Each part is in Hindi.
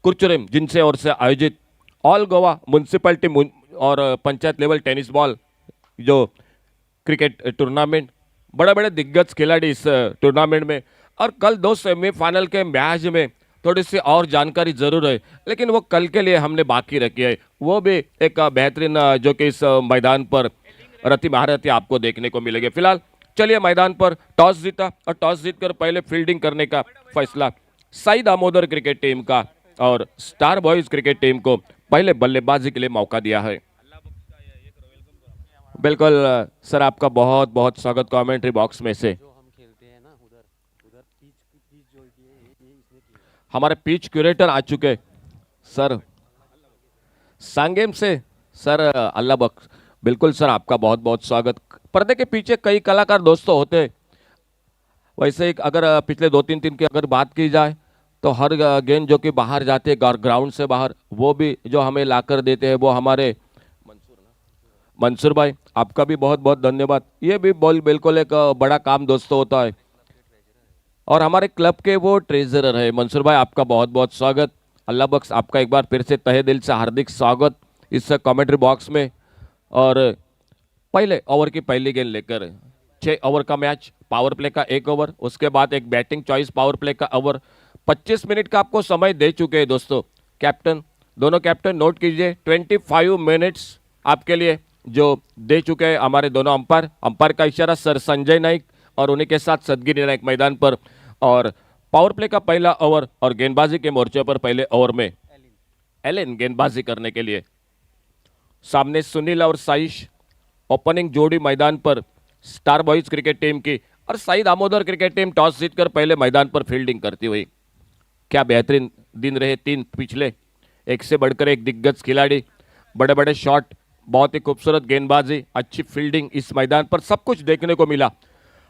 कुरचुरेम जिनसे ओर से आयोजित ऑल गोवा म्यूनसिपैलिटी और पंचायत लेवल टेनिस बॉल जो क्रिकेट टूर्नामेंट, बड़े बड़े दिग्गज खिलाड़ी इस टूर्नामेंट में। और कल दो सेमीफाइनल के मैच में थोड़ी सी और जानकारी जरूर है, लेकिन वो कल के लिए हमने बाकी रखी है। वो भी एक बेहतरीन जो कि इस मैदान पर रति महारथी आपको देखने को मिलेगी। फिलहाल चलिए मैदान पर टॉस जीता और टॉस जीतकर पहले फील्डिंग करने का फैसला साई दामोदर क्रिकेट टीम का, और स्टार बॉयज क्रिकेट टीम को पहले बल्लेबाजी के लिए मौका दिया है। बिल्कुल सर, आपका बहुत बहुत स्वागत कमेंट्री बॉक्स में से। हमारे पिच क्यूरेटर आ चुके सर सांगेम से, सर अल्लाह बख्श। बिल्कुल सर, आपका बहुत बहुत स्वागत। पर्दे के पीछे कई कलाकार दोस्तों होते हैं। वैसे ही अगर पिछले 2-3 दिन की अगर बात की जाए तो हर गेंद जो कि बाहर जाते हैं ग्राउंड से बाहर, वो भी जो हमें लाकर देते हैं वो हमारे मंसूर भाई, आपका भी बहुत बहुत धन्यवाद। ये भी बिल्कुल एक बड़ा काम दोस्तों होता है, और हमारे क्लब के वो ट्रेजरर है मंसूर भाई, आपका बहुत बहुत स्वागत। अल्लाह बख्श, आपका एक बार फिर से तहे दिल से हार्दिक स्वागत इस कमेंट्री बॉक्स में। और पहले ओवर की पहली गेंद लेकर 6 ओवर का मैच, पावर प्ले का 1 ओवर, उसके बाद एक बैटिंग चॉइस पावर प्ले का ओवर। 25 मिनट का आपको समय दे चुके हैं दोस्तों। कैप्टन, दोनों कैप्टन नोट कीजिए, 25 मिनट्स आपके लिए जो दे चुके हैं हमारे दोनों अंपायर। अंपायर का इशारा सर संजय नाइक और उन्हीं के साथ सदगिरी नाइक मैदान पर। और पावर प्ले का पहला ओवर और गेंदबाजी के मोर्चे पर पहले ओवर में एलेन गेंदबाजी करने के लिए। सामने सुनील और साइश, ओपनिंग जोड़ी मैदान पर स्टार बॉयज क्रिकेट टीम की। और Sai Damodar cricket team toss जीतकर पहले मैदान पर फील्डिंग करती हुई। क्या बेहतरीन दिन रहे 3 पिछले, एक से बढ़कर एक दिग्गज खिलाड़ी, बड़े बड़े शॉट, बहुत ही खूबसूरत गेंदबाजी, अच्छी फील्डिंग इस मैदान पर सब कुछ देखने को मिला।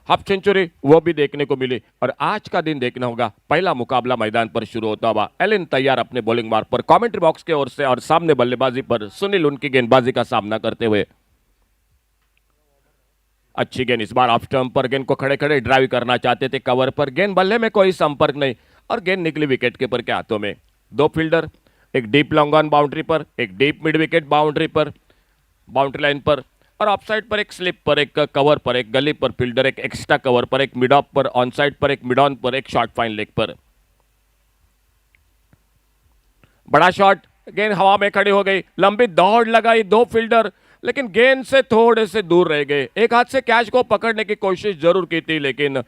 हाफ सेंचुरी वो भी देखने को मिली। और आज का दिन देखना होगा, पहला मुकाबला मैदान पर शुरू होता हुआ। एलेन तैयार अपने बॉलिंग मार्ग पर कमेंट्री बॉक्स के ओर से, और सामने बल्लेबाजी पर सुनील उनकी गेंदबाजी का सामना करते हुए। अच्छी गेंद इस बार ऑफ स्टंप पर, गेंद को खड़े खड़े ड्राइव करना चाहते थे कवर पर, गेंद बल्ले में कोई संपर्क नहीं और गेंद निकली विकेट कीपर के हाथों में। 2 फील्डर, एक डीप लॉन्ग ऑन बाउंड्री पर, एक डीप मिड विकेट बाउंड्री पर, बाउंड्री लाइन पर, और ऑफ साइड पर एक स्लिप पर, एक कवर पर, एक गली पर फील्डर, एक एक्स्ट्रा कवर पर, एक मिड ऑफ पर, ऑन साइड पर, एक मिड ऑन पर, एक शॉर्ट फाइन लेग पर। बड़ा शॉट, गेंद हवा में खड़ी हो गई, लंबी दौड़ लगाई 2 फील्डर, लेकिन गेंद से थोड़े से दूर रह गए। एक हाथ से कैच को पकड़ने की कोशिश जरूर की थी, लेकिन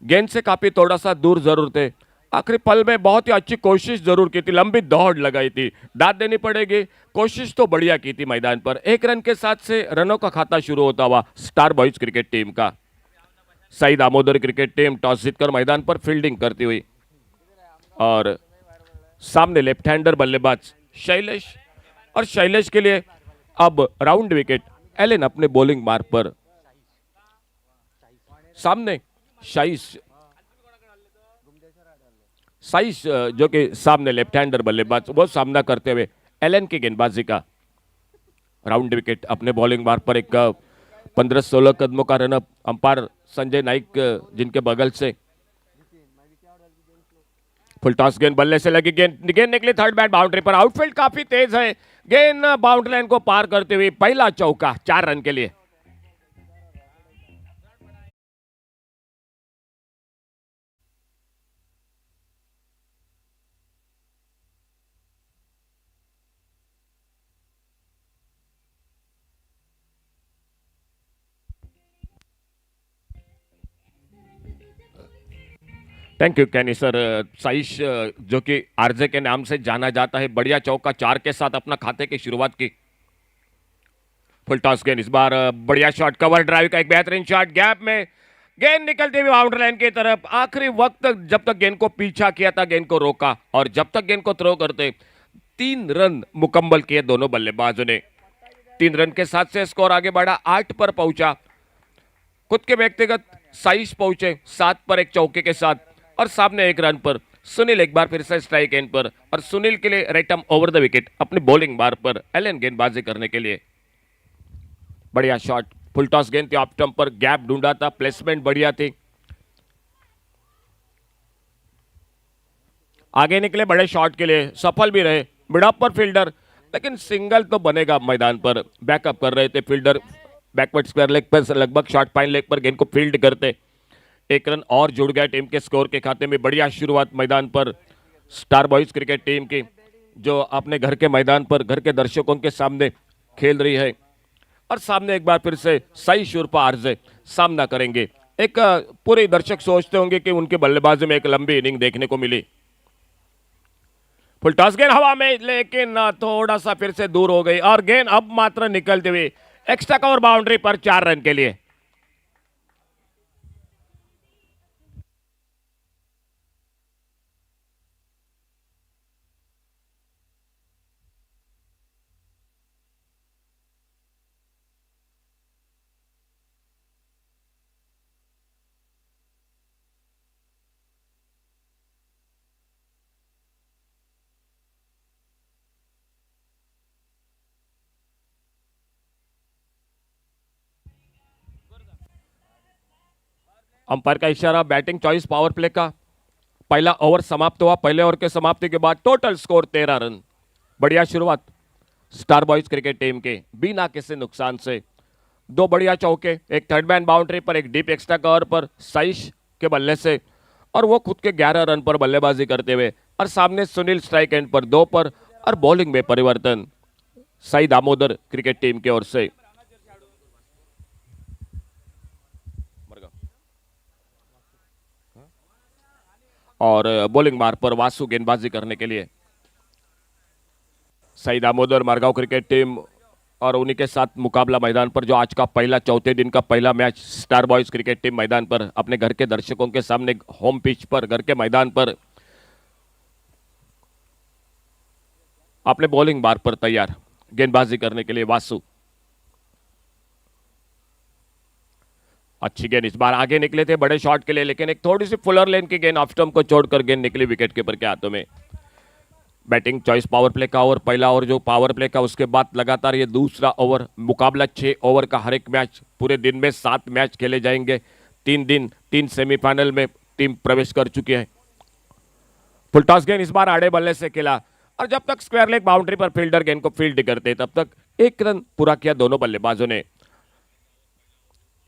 गेंद से काफी थोड़ा सा दूर जरूर थे। आखिरी पल में बहुत ही अच्छी कोशिश जरूर की थी, लंबी दौड़ लगाई थी, दाद देनी पड़ेगी। कोशिश तो बढ़िया की थी मैदान पर। 1 रन के साथ से रनों का खाता शुरू होता हुआ स्टार बॉयज क्रिकेट टीम का। Sai Damodar cricket team toss जीतकर मैदान पर फील्डिंग करती हुई, और सामने लेफ्ट हैंडर बल्लेबाज शैलेश, और शैलेश के लिए अब राउंड विकेट। एलेन अपने बॉलिंग मार्ग पर, सामने साइस जो कि सामने लेफ्ट हैंडर बल्लेबाज, वो सामना करते हुए एलेन की गेंदबाजी का राउंड विकेट। अपने बॉलिंग मार्ग पर एक 15-16 कदमों का रनअप। अंपायर संजय नाइक जिनके बगल से फुल टॉस, गेंद बल्ले से लगी, गेंद निकली थर्ड बैट बाउंड्री पर। आउटफील्ड काफी तेज है, गेंद बाउंड्री लाइन को पार करते हुए पहला चौका 4 रन के लिए। Thank you Kenny sir. Saish जो कि आरजे के नाम से जाना जाता है, बढ़िया चौका 4 के साथ अपना खाते की शुरुआत की। फुल टॉस गेंद इस बार बढ़िया शॉट, कवर ड्राइव का एक बेहतरीन शॉट, गैप में गेंद निकलती हुई बाउंड्री लाइन की तरफ। आखिरी वक्त तक जब तक गेंद को पीछा किया था, गेंद को रोका, और जब तक गेंद को थ्रो करते 3 रन मुकम्मल किए दोनों बल्लेबाजों ने। 3 रन के साथ से स्कोर आगे बढ़ा, 8 पर पहुंचा। खुद के व्यक्तिगत साइश पहुंचे 7 पर एक चौके के साथ, और सामने 1 रन पर सुनील एक बार फिर से स्ट्राइक एंड पर, और सुनील के लिए right arm over the wicket अपनी बॉलिंग मार्ग पर एलेन गेंदबाजी करने के लिए। बढ़िया शॉट, फुल टॉस गेंद थी, ऑफ स्टंप पर गैप ढूंढा था, प्लेसमेंट बढ़िया थी। आगे निकले बड़े शॉट के लिए, सफल भी रहे, मिड ऑफ पर फील्डर, लेकिन सिंगल तो बनेगा मैदान पर। बैकअप कर रहे थे फील्डर, बैकवर्ड स्क्वायर लेग पर लगभग शॉर्ट फाइन लेग पर गेंद को फील्ड करते। एक रन और जुड़ गया टीम के स्कोर के खाते में। बढ़िया शुरुआत मैदान पर स्टार बॉयज क्रिकेट टीम की, जो अपने घर के मैदान पर घर के दर्शकों के सामने खेल रही है। और सामने एक बार फिर से साई शुरपा आरजे सामना करेंगे। एक पूरे दर्शक सोचते होंगे कि उनके बल्लेबाजी में एक लंबी इनिंग देखने को मिली। फुल टॉस गेंद हवा में, लेकिन थोड़ा सा फिर से दूर हो गई और गेंद अब मात्र निकलते हुए एक्स्ट्रा कवर बाउंड्री पर 4 रन के लिए। अंपायर का इशारा, बैटिंग चॉइस पावर प्ले का। पहला ओवर समाप्त हुआ। पहले ओवर के समाप्ति के बाद टोटल स्कोर 13 रन। बढ़िया शुरुआत स्टार बॉयज क्रिकेट टीम के, बिना किसी नुकसान से। दो बढ़िया चौके, एक थर्ड मैन बाउंड्री पर, एक डीप एक्स्ट्रा कवर पर साइश के बल्ले से, और वो खुद के 11 रन पर बल्लेबाजी करते हुए। और सामने सुनील स्ट्राइक एंड पर 2 पर, और बॉलिंग में परिवर्तन साई दामोदर क्रिकेट टीम की ओर से। और बॉलिंग मार्ग पर वासु गेंदबाजी करने के लिए। साई दामोदर मारगांव क्रिकेट टीम और उन्हीं के साथ मुकाबला मैदान पर, जो आज का पहला चौथे दिन का पहला match star boys cricket team मैदान पर अपने घर के दर्शकों के सामने होम पिच पर, घर के मैदान पर अपने बॉलिंग बार पर तैयार गेंदबाजी करने के लिए वासु। अच्छी गेंद इस बार आगे निकले थे बड़े शॉट के लिए, लेकिन एक थोड़ी सी फुलर लेन की गेंद ऑफ स्टंप को छोड़कर गेंद निकली विकेट कीपर के हाथों में। बैटिंग चॉइस पावर प्ले का ओवर, पहला ओवर जो पावर प्ले का, उसके बाद लगातार ये दूसरा ओवर। मुकाबला 6 ओवर का, हर एक मैच पूरे दिन में 7 मैच खेले जाएंगे। 3 दिन 3 सेमीफाइनल में टीम प्रवेश कर चुकी है। फुल टॉस गेंद इस बार आड़े बल्ले से खेला, और जब तक स्क्वायर लेग बाउंड्री पर फील्डर गेंद को फील्ड करते तब तक 1 रन पूरा किया दोनों बल्लेबाजों ने।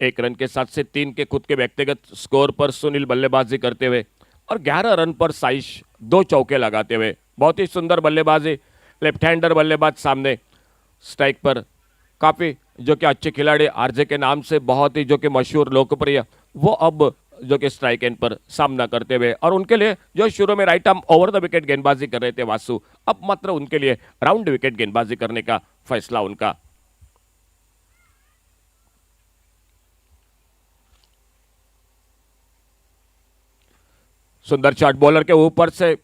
1 रन के साथ से 3 के खुद के व्यक्तिगत स्कोर पर सुनील बल्लेबाजी करते हुए, और 11 रन पर साइश 2 चौके लगाते हुए। बहुत ही सुंदर बल्लेबाजी, लेफ्ट हैंडर बल्लेबाज सामने स्ट्राइक पर। काफी जो कि अच्छे खिलाड़ी आरजे के नाम से बहुत ही जो कि मशहूर लोकप्रिय, वो अब जो कि स्ट्राइक एंड पर सामना करते हुए। और उनके लिए जो शुरू में right arm over the wicket गेंदबाजी कर रहे थे वासु, अब मात्र उनके लिए राउंड विकेट गेंदबाजी करने का फैसला उनका। सुंदर शॉट, बॉलर के ऊपर से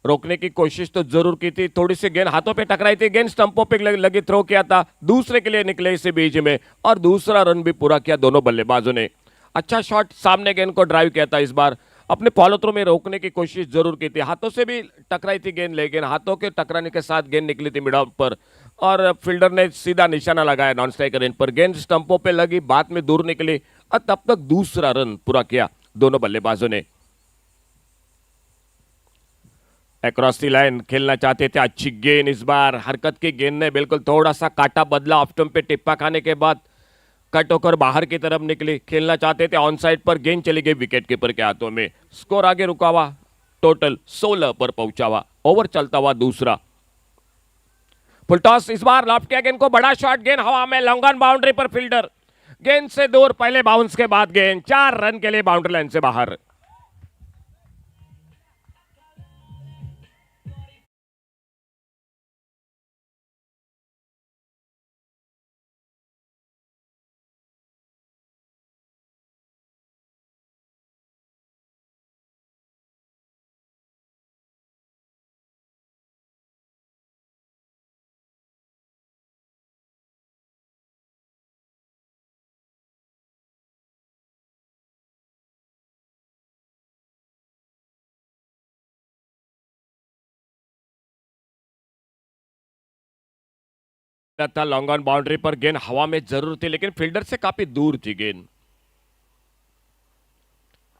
रोकने की कोशिश तो जरूर की थी, थोड़ी सी गेंद हाथों पे टकराई थी, गेंद स्टंपों पे लगी, थ्रो किया था, दूसरे के लिए निकले इसी बीच में, और दूसरा रन भी पूरा किया दोनों बल्लेबाजों ने। अच्छा शॉट, सामने गेंद को ड्राइव किया था इस बार, अपने फॉलो थ्रो में रोकने की कोशिश जरूर की थी, हाथों से भी टकराई थी गेंद, लेकिन हाथों के टकराने के साथ गेंद निकली थी मिड ऑफ पर, और फील्डर ने सीधा निशाना लगाया नॉन स्ट्राइकर एंड पर, गेंद स्टंपों पे लगी, बाद में दूर निकली, और तब तक दूसरा रन पूरा किया दोनों बल्लेबाजों ने। अक्रॉस दी लाइन खेलना चाहते थे, अच्छी गेंद इस बार, हरकत की गेंद ने बिल्कुल थोड़ा सा काटा बदला, ऑफ स्टंप पे टिप्पा खाने के बाद कट होकर बाहर की तरफ निकली। खेलना चाहते थे ऑन साइड पर, गेंद चली गई विकेट कीपर के हाथों में। स्कोर आगे रुका हुआ, टोटल 16 पर पहुंचा हुआ, ओवर चलता हुआ दूसरा। फुल टॉस इस बार लॉफ्ट किया गेंद को, बड़ा शॉट, गेंद हवा में, लॉन्ग ऑन बाउंड्री पर फील्डर गेंद से दूर, पहले बाउंस के बाद गेंद 4 रन के लिए बाउंड्री लाइन से बाहर। था लॉन्ग ऑन बाउंड्री पर, गेंद हवा में जरूर थी, लेकिन फील्डर से काफी दूर थी गेंद।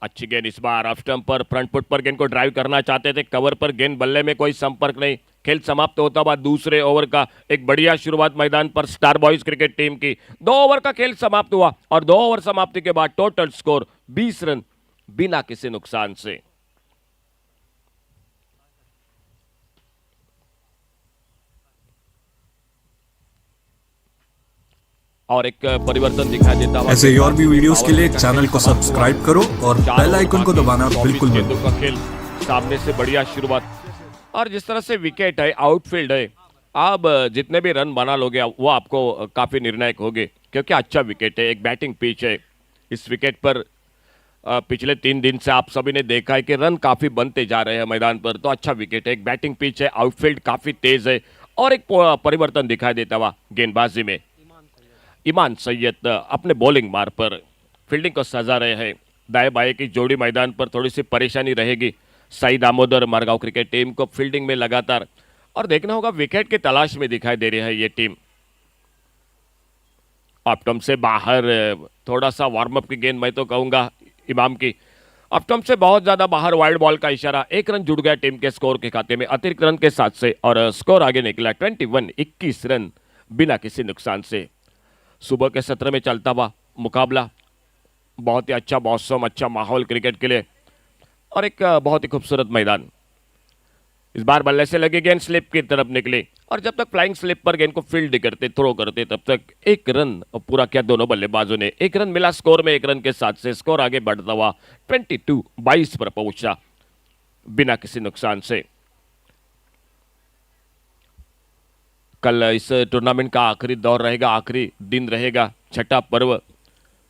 अच्छी गेंद इस बार ऑफ स्टंप पर, फ्रंट फुट पर गेंद को ड्राइव करना चाहते थे, कवर पर गेंद, बल्ले में कोई संपर्क नहीं। खेल समाप्त होता हुआ दूसरे ओवर का एक बढ़िया शुरुआत मैदान पर स्टार बॉयज क्रिकेट टीम की। 2 ओवर का खेल समाप्त हुआ और 2 ओवर समाप्ति के बाद टोटल स्कोर 20 रन बिना किसी नुकसान से। और एक परिवर्तन दिखाई देता हुआ ऐसे ही और भी वीडियोस के लिए चैनल को सब्सक्राइब करो और बेल आइकन को दबाना बिल्कुल मत भूलना। का खेल सामने से बढ़िया शुरुआत और जिस तरह से विकेट है, आउटफील्ड है, आप जितने भी रन बना लोगे वो आपको काफी निर्णायक होंगे, क्योंकि अच्छा विकेट है, एक बैटिंग पिच है। इस विकेट पर पिछले 3 दिन से आप सभी ने देखा है कि रन काफी बनते जा रहे हैं मैदान पर, तो अच्छा विकेट है, एक बैटिंग पिच है, आउटफील्ड काफी तेज है। और एक परिवर्तन दिखाई देता हुआ गेंदबाजी में ईमान सैयद अपने बॉलिंग मार पर फील्डिंग को सजा रहे हैं। दाएं बाएं की जोड़ी मैदान पर थोड़ी सी परेशानी रहेगी साई दामोदर मरगांव क्रिकेट टीम को फील्डिंग में लगातार, और देखना होगा विकेट की तलाश में दिखाई दे रही है ये टीम। ऑप्टम से बाहर थोड़ा सा वार्म अप की गेंद मैं तो कहूंगा इमाम की, ऑप्टम से बहुत ज्यादा बाहर, वाइड बॉल का इशारा, 1 रन जुड़ गया टीम के स्कोर के खाते में अतिरिक्त रन के साथ से, और स्कोर आगे निकला 21 रन बिना किसी नुकसान से। सुबह के सत्र में चलता हुआ मुकाबला, बहुत ही अच्छा मौसम, अच्छा माहौल क्रिकेट के लिए, और एक बहुत ही खूबसूरत मैदान। इस बार बल्ले से लगी गेंद स्लिप की तरफ निकली, और जब तक फ्लाइंग स्लिप पर गेंद को फील्ड करते, थ्रो करते, तब तक 1 रन पूरा किया दोनों बल्लेबाजों ने। 1 रन मिला स्कोर में, 1 रन के साथ से स्कोर आगे बढ़ता हुआ 22 पर पहुंचा बिना किसी नुकसान से। कल इस टूर्नामेंट का आखिरी दौर रहेगा, आखिरी दिन रहेगा, छठा पर्व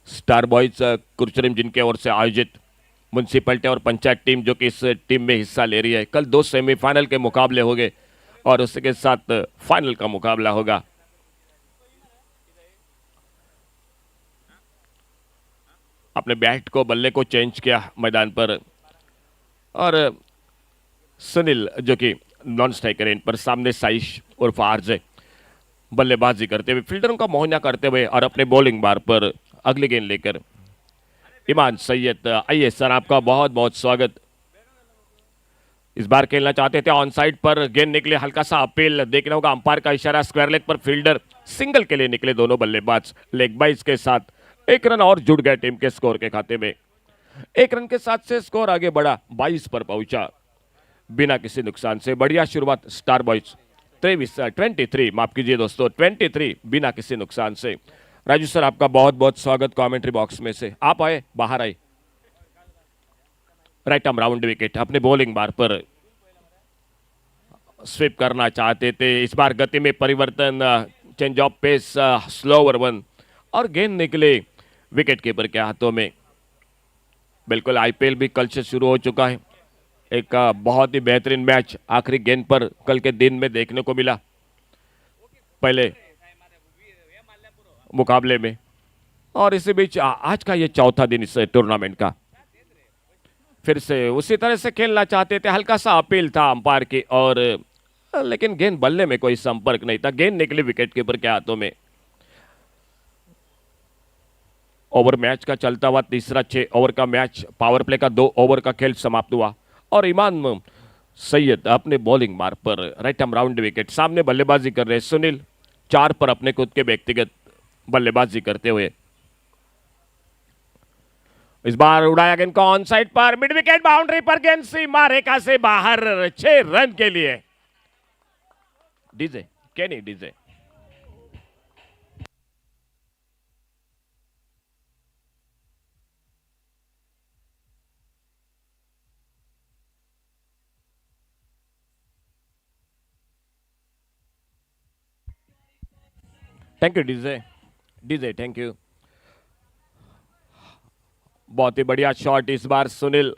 स्टार बॉयज कुरचुरिम जिनके ओर से आयोजित म्युनिसिपैलिटी और पंचायत टीम जो कि इस टीम में हिस्सा ले रही है। कल 2 सेमीफाइनल के मुकाबले होंगे और उसके साथ फाइनल का मुकाबला होगा। अपने बैट को, बल्ले को चेंज किया मैदान पर, और सुनील जो कि नॉन स्ट्राइकर इन पर, सामने साइश उर्फ आरजे बल्लेबाजी करते हुए, फील्डरों का मुआयना करते हुए, और अपने बॉलिंग बार पर अगली गेंद लेकर ईमान सैयद। आइए सर, आपका बहुत बहुत स्वागत। इस बार खेलना चाहते थे ऑन साइड पर, गेंद निकले, हल्का सा अपील, देखना होगा अंपायर का इशारा, स्क्वायर लेग पर फील्डर सिंगल के लिए निकले दोनों बल्लेबाज, लेग बाइज के साथ 1 रन और जुड़ गया टीम के स्कोर के खाते में। 1 रन के साथ से स्कोर आगे बढ़ा, 22 पर पहुंचा बिना किसी नुकसान से। बढ़िया शुरुआत स्टार बॉयज, 23 माफ कीजिए दोस्तों, 23 बिना किसी नुकसान से। राजू सर, आपका बहुत बहुत स्वागत कमेंट्री बॉक्स में से, आप आए, बाहर आए। राइट आर्म राउंड विकेट, अपने बॉलिंग बार पर स्वीप करना चाहते थे। इस बार गति में परिवर्तन, change of pace, slow over 1, और गेंद निकले विकेट कीपर के हाथों में। बिल्कुल आईपीएल भी कल से शुरू हो चुका है, एक बहुत ही बेहतरीन मैच आखिरी गेंद पर कल के दिन में देखने को मिला पहले मुकाबले में, और इसी बीच आज का ये चौथा दिन इस टूर्नामेंट का। फिर से उसी तरह से खेलना चाहते थे, हल्का सा अपील था अंपायर की, और लेकिन गेंद बल्ले में कोई संपर्क नहीं था, गेंद निकली विकेट कीपर के हाथों में। ओवर मैच का चलता हुआ तीसरा 6 ओवर का मैच, पावर प्ले का 2 ओवर का खेल समाप्त हुआ, और ईमान सैयद अपने बॉलिंग मार पर राइट आर्म राउंड विकेट, सामने बल्लेबाजी कर रहे सुनील 4 पर अपने खुद के व्यक्तिगत बल्लेबाजी करते हुए। इस बार उड़ाया गेंद को ऑन साइड पर, मिड विकेट बाउंड्री पर गेंद सीमा रेखा से बाहर, 6 रन के लिए। DJ Kenny DJ. Thank you DJ, DJ thank you. बहुत ही बढ़िया शॉट, इस बार सुनील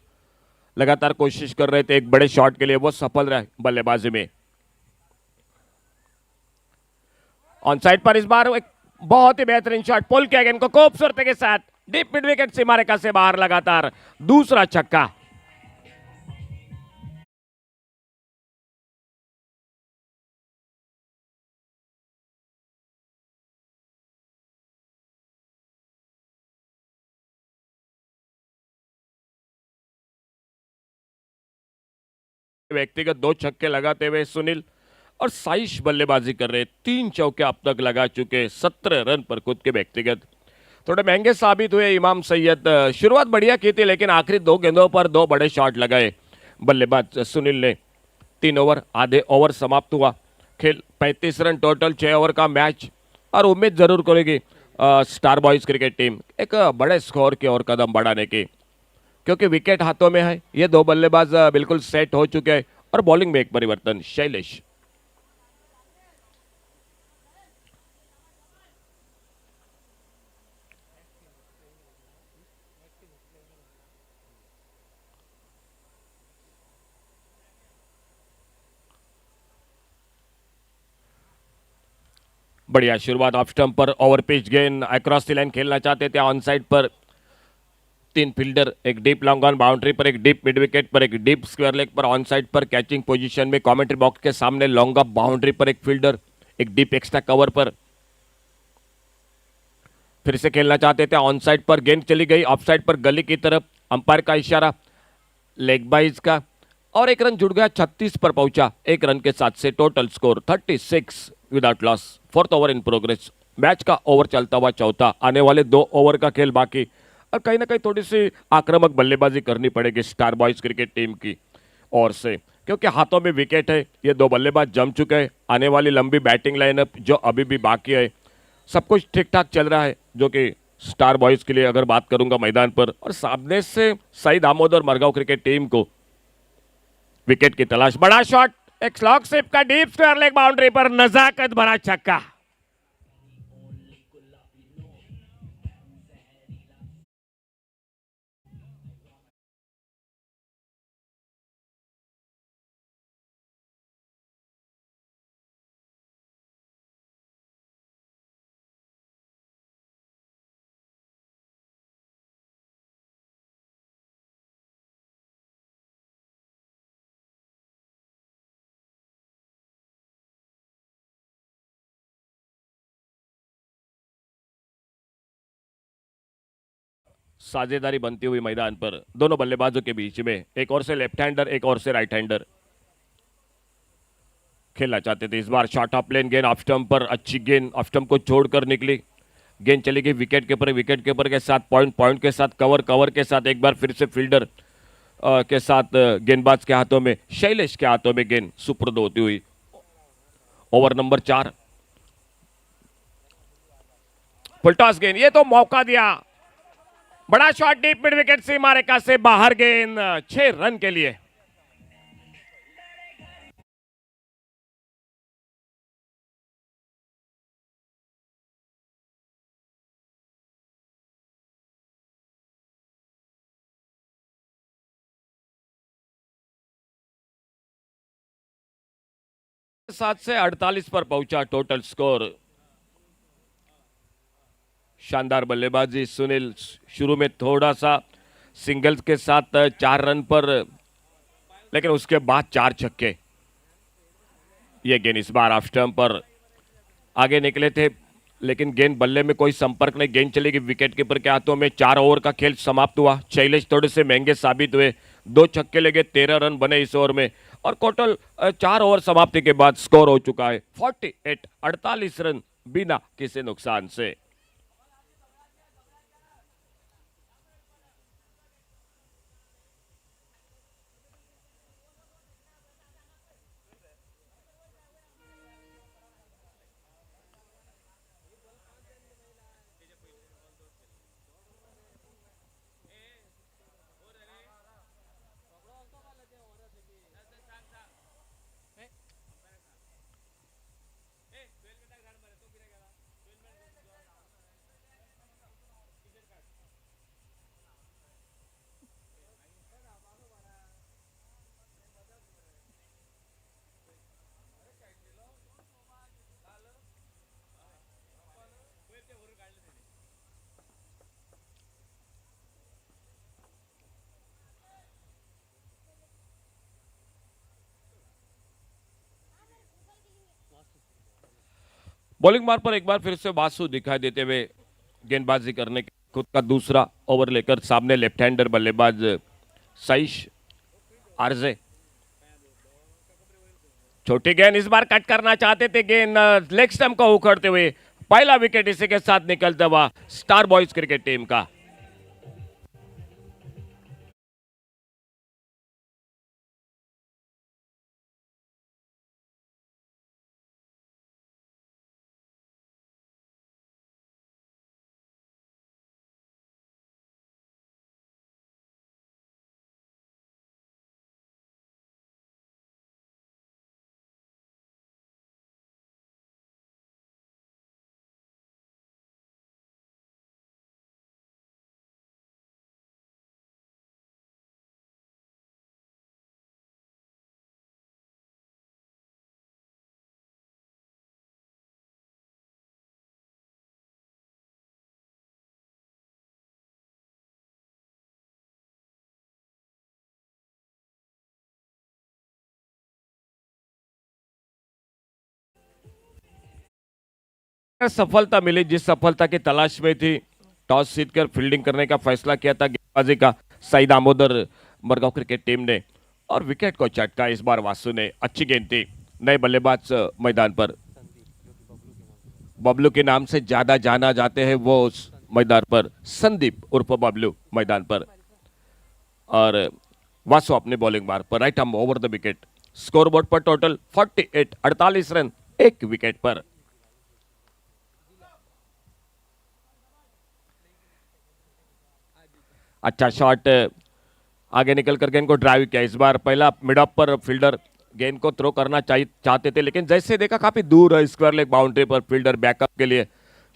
लगातार कोशिश कर रहे थे एक बड़े शॉट के लिए, वो सफल रहे बल्लेबाजी में। ऑन साइड पर इस बार एक बहुत ही बेहतरीन शॉट, पुल किया गेंद को खूबसूरती के साथ, डीप मिड विकेट सीमा रेखा से बाहर, लगातार दूसरा छक्का। व्यक्तिगत 2 छक्के लगाते हुए सुनील, और साइश बल्लेबाजी कर रहे, 3 चौके अब तक लगा चुके, 17 रन पर खुद के व्यक्तिगत। थोड़े महंगे साबित हुए इमाम सैयद। शुरुआत बढ़िया की थी लेकिन आखिरी 2 गेंदों पर 2 बड़े शॉट लगाए बल्लेबाज सुनील ने। 3 ओवर, आधे ओवर समाप्त हुआ। खेल 35 रन टोटल, 6 ओवर का मैच, और उम्मीद जरूर करेगी स्टार बॉयज क्रिकेट टीम एक बड़े स्कोर की ओर कदम बढ़ाने की, क्योंकि विकेट हाथों में है। ये 2 बल्लेबाज बिल्कुल सेट हो चुके हैं, और बॉलिंग में एक परिवर्तन, शैलेश। बढ़िया शुरुआत ऑफ स्टंप पर, ओवर पिच गेंद अक्रॉस द लाइन खेलना चाहते थे ऑन साइड पर। 3 फील्डर, एक डीप लॉन्ग ऑन बाउंड्री पर, एक डीप मिड विकेट पर, एक डीप स्क्वायर लेग पर, ऑन साइड पर कैचिंग पोजीशन में कमेंट्री बॉक्स के सामने लॉन्ग ऑफ बाउंड्री पर एक फील्डर, एक डीप एक्स्ट्रा कवर पर। फिर से खेलना चाहते थे ऑन साइड पर, गेंद चली गई ऑफ साइड पर गली की तरफ, अंपायर का इशारा लेग बाइज का, और 1 रन जुड़ गया, 36 पर पहुंचा। 1 रन के साथ से total score 36 without loss. 4th over in progress. Match का ओवर चलता हुआ चौथा, आने वाले 2 ओवर का खेल बाकी, और कहीं ना कहीं थोड़ी सी आक्रामक बल्लेबाजी करनी पड़ेगी स्टार बॉयज क्रिकेट टीम की ओर से, क्योंकि हाथों में विकेट है। ये 2 बल्लेबाज जम चुके हैं। आने वाली लंबी बैटिंग लाइनअप जो अभी भी बाकी है, सब कुछ ठीक ठाक चल रहा है, जो कि स्टार बॉयज के लिए अगर बात करूंगा मैदान पर, और सामने से सईद आमोद और मरगांव क्रिकेट टीम को विकेट की तलाश। बड़ा शॉट, एक स्लॉग स्लिप का डीप स्क्वायर लेग बाउंड्री पर, नजाकत भरा छक्का। साझेदारी बनती हुई मैदान पर दोनों बल्लेबाजों के बीच में, एक और से लेफ्ट हैंडर, एक और से राइट हैंडर खेलना चाहते थे। इस बार शॉर्ट ऑफ प्लेन गेंद ऑफ स्टंप पर, अच्छी गेंद ऑफ स्टंप को छोड़कर निकली। गेंद चली गई विकेट कीपर, विकेट कीपर के साथ पॉइंट, पॉइंट के साथ कवर, कवर के साथ एक बार फिर से फील्डर के साथ गेंदबाज के हाथों में, शैलेश के हाथों में गेंद सुपुर्द होती हुई। ओवर नंबर 4, फुलटॉस गेंद, ये तो मौका दिया। बड़ा शॉट डीप मिड विकेट सीमा रेखा से बाहर, गेंद 6 रन के लिए। सात से 48 पर पहुंचा टोटल स्कोर। शानदार बल्लेबाजी सुनील, शुरू में थोड़ा सा सिंगल्स के साथ 4 रन पर, लेकिन उसके बाद 4 छक्के। ये गेंद इस बार ऑफ स्टंप पर आगे निकले थे, लेकिन गेंद बल्ले में कोई संपर्क नहीं, गेंद चली गई विकेट कीपर के हाथों में। 4 ओवर का खेल समाप्त हुआ। शैलेश थोड़े से महंगे साबित हुए, 2 छक्के लगे, 13 रन बने इस ओवर में, और टोटल 4 ओवर समाप्ति के बाद स्कोर हो चुका है 48, 48 रन बिना किसी नुकसान से। बॉलिंग मार पर एक बार फिर से वासु दिखाई देते हुए गेंदबाजी करने के खुद का दूसरा ओवर लेकर सामने लेफ्ट हैंडर बल्लेबाज साइश आरजे। छोटी गेंद इस बार कट करना चाहते थे, गेंद लेग स्टंप को उखड़ते हुए पहला विकेट इसी के साथ निकलता हुआ स्टार बॉयज क्रिकेट टीम का। सफलता मिली जिस सफलता की तलाश में थी, टॉस जीतकर फील्डिंग करने का फैसला किया था गेंदबाजी का सईद दामोदर मडगांव क्रिकेट टीम ने, और विकेट को चटका इस बार वासु ने। अच्छी गेंद थी। नए बल्लेबाज मैदान पर बबलू के नाम से ज्यादा जाना जाते हैं वो उस मैदान पर, संदीप उर्फ बबलू मैदान पर, और वासु अपने बॉलिंग मार्ग पर right arm over the wicket. Scoreboard पर टोटल 48 48 रन एक विकेट पर। अच्छा शॉट, आगे निकल कर गेंद को ड्राइव किया। इस बार पहला मिड ऑफ पर फील्डर गेंद को थ्रो करना चाहते थे, लेकिन जैसे देखा काफी दूर है स्क्वायर लेग बाउंड्री पर, फील्डर बैकअप के लिए